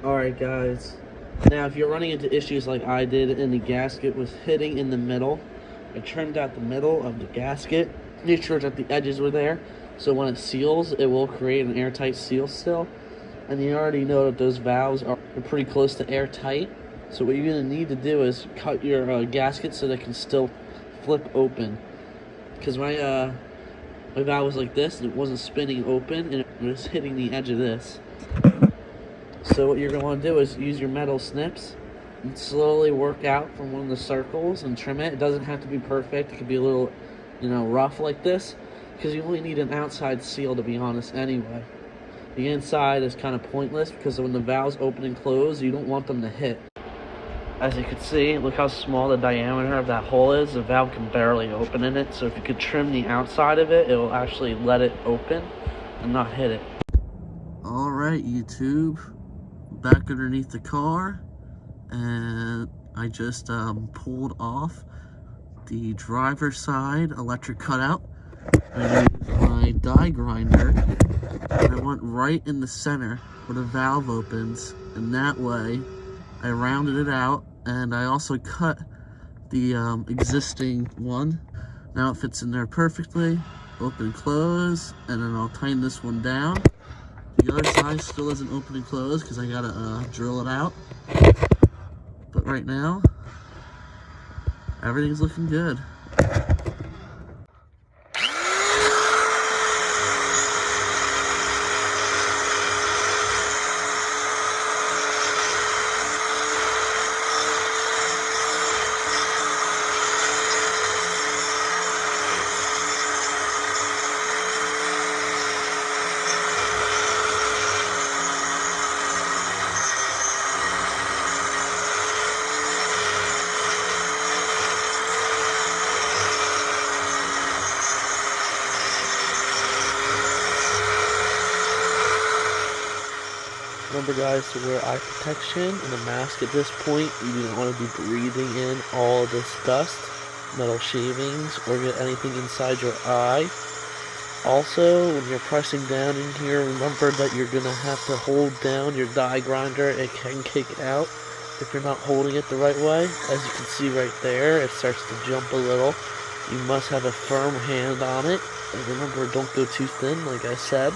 Alright guys, now if you're running into issues like I did and the gasket was hitting in the middle, I trimmed out the middle of the gasket, made sure that the edges were there, so when it seals, it will create an airtight seal still. And you already know that those valves are pretty close to airtight, so what you're going to need to do is cut your gasket so they can still flip open. Because my valve was like this, and it wasn't spinning open, and it was hitting the edge of this. So what you're going to want to do is use your metal snips and slowly work out from one of the circles and trim it. It doesn't have to be perfect. It could be a little, rough like this, because you only need an outside seal, to be honest, anyway. The inside is kind of pointless because when the valves open and close, you don't want them to hit. As you can see, look how small the diameter of that hole is. The valve can barely open in it, so if you could trim the outside of it, it will actually let it open and not hit it. Alright, YouTube, back underneath the car, and I just pulled off the driver's side electric cutout. I used my die grinder, and I went right in the center where the valve opens, and that way I rounded it out, and I also cut the existing one. Now it fits in there perfectly, open and close, and then I'll tighten this one down. The other side still isn't open and close because I gotta drill it out. But right now, everything's looking good. Remember guys, to wear eye protection and a mask at this point. You don't want to be breathing in all this dust, metal shavings, or get anything inside your eye. Also, when you're pressing down in here, remember that you're going to have to hold down your die grinder. It can kick out if you're not holding it the right way. As you can see right there, it starts to jump a little. You must have a firm hand on it. And remember, don't go too thin, like I said.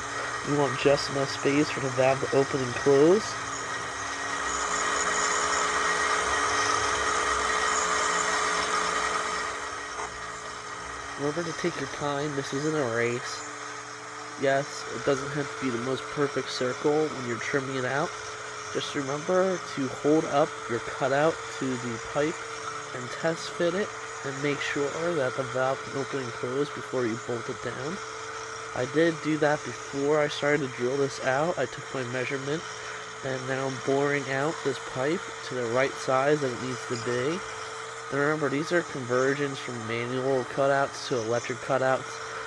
You want just enough space for the valve to open and close. Remember to take your time. This isn't a race. Yes, it doesn't have to be the most perfect circle when you're trimming it out. Just remember to hold up your cutout to the pipe and test fit it and make sure that the valve can open and close before you bolt it down. I did do that before I started to drill this out. I took my measurement, and now I'm boring out this pipe to the right size that it needs to be. And remember, these are conversions from manual cutouts to electric cutouts.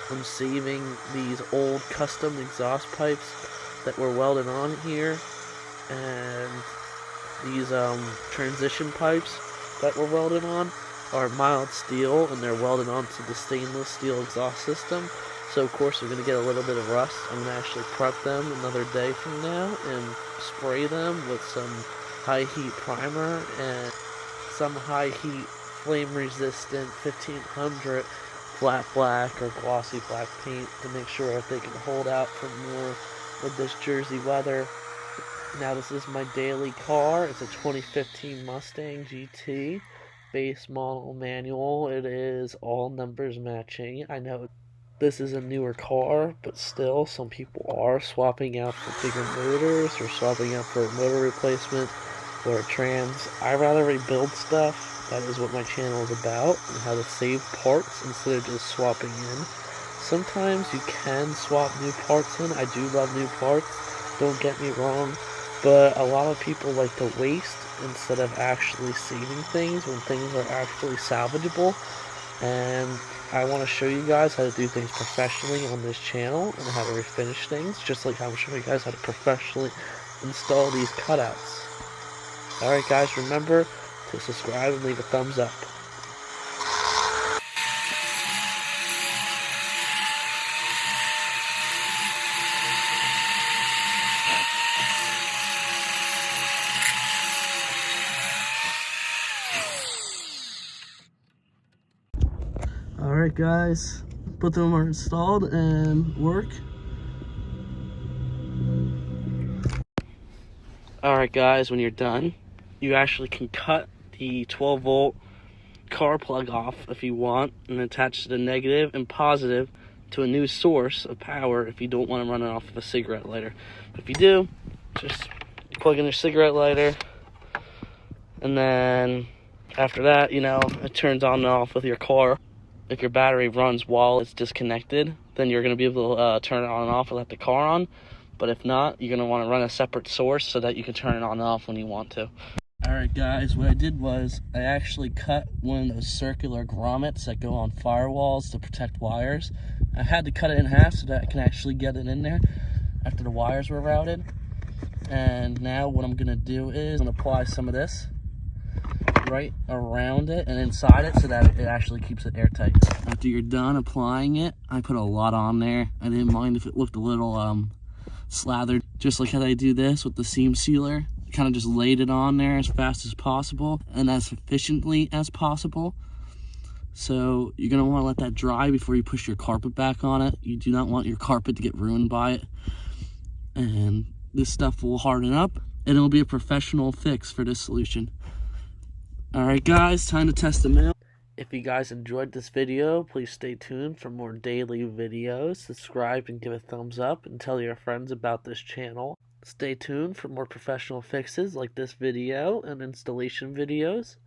I'm saving these old custom exhaust pipes that were welded on here, and these transition pipes that were welded on are mild steel, and they're welded onto the stainless steel exhaust system. So of course they're going to get a little bit of rust. I'm going to actually prep them another day from now and spray them with some high heat primer and some high heat flame resistant 1500 flat black or glossy black paint to make sure that they can hold out for more of this Jersey weather. Now this is my daily car. It's a 2015 Mustang GT base model manual. It is all numbers matching. I know this is a newer car, but still, some people are swapping out for bigger motors or swapping out for a motor replacement or a trans. I rather rebuild stuff. That is what my channel is about, and how to save parts instead of just swapping in. Sometimes you can swap new parts in. I do love new parts, don't get me wrong, but a lot of people like to waste instead of actually saving things when things are actually salvageable. And I want to show you guys how to do things professionally on this channel and how to refinish things, just like I'm showing you guys how to professionally install these cutouts. Alright guys, remember to subscribe and leave a thumbs up. Alright guys, both of them are installed and work. Alright guys, when you're done, you actually can cut the 12 volt car plug off if you want and attach the negative and positive to a new source of power if you don't want to run it off of a cigarette lighter. If you do, just plug in your cigarette lighter, and then after that, you know, it turns on and off with your car. If your battery runs while it's disconnected, then you're going to be able to turn it on and off and let the car on. But if not, you're going to want to run a separate source so that you can turn it on and off when you want to. Alright guys, what I did was I actually cut one of those circular grommets that go on firewalls to protect wires. I had to cut it in half so that I can actually get it in there after the wires were routed. And now what I'm going to do is I'm going to apply some of this right around it and inside it so that it actually keeps it airtight. After you're done applying it, I put a lot on there. I didn't mind if it looked a little slathered, just like how I do this with the seam sealer. Kind of just laid it on there as fast as possible and as efficiently as possible. So you're gonna want to let that dry before you push your carpet back on it. You do not want your carpet to get ruined by it. And this stuff will harden up and it'll be a professional fix for this solution. Alright guys, time to test them out. If you guys enjoyed this video, please stay tuned for more daily videos. Subscribe and give a thumbs up and tell your friends about this channel. Stay tuned for more professional fixes like this video and installation videos.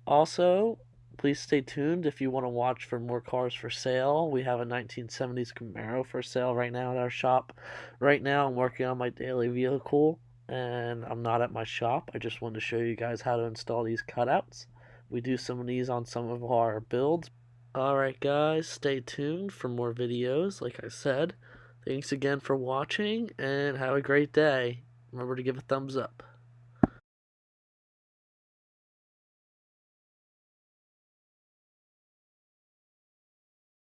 Also, please stay tuned if you want to watch for more cars for sale. We have a 1970s Camaro for sale right now at our shop. Right now I'm working on my daily vehicle and I'm not at my shop. I just wanted to show you guys how to install these cutouts. We do some of these on some of our builds. Alright guys, stay tuned for more videos like I said. Thanks again for watching, and have a great day. Remember to give a thumbs up.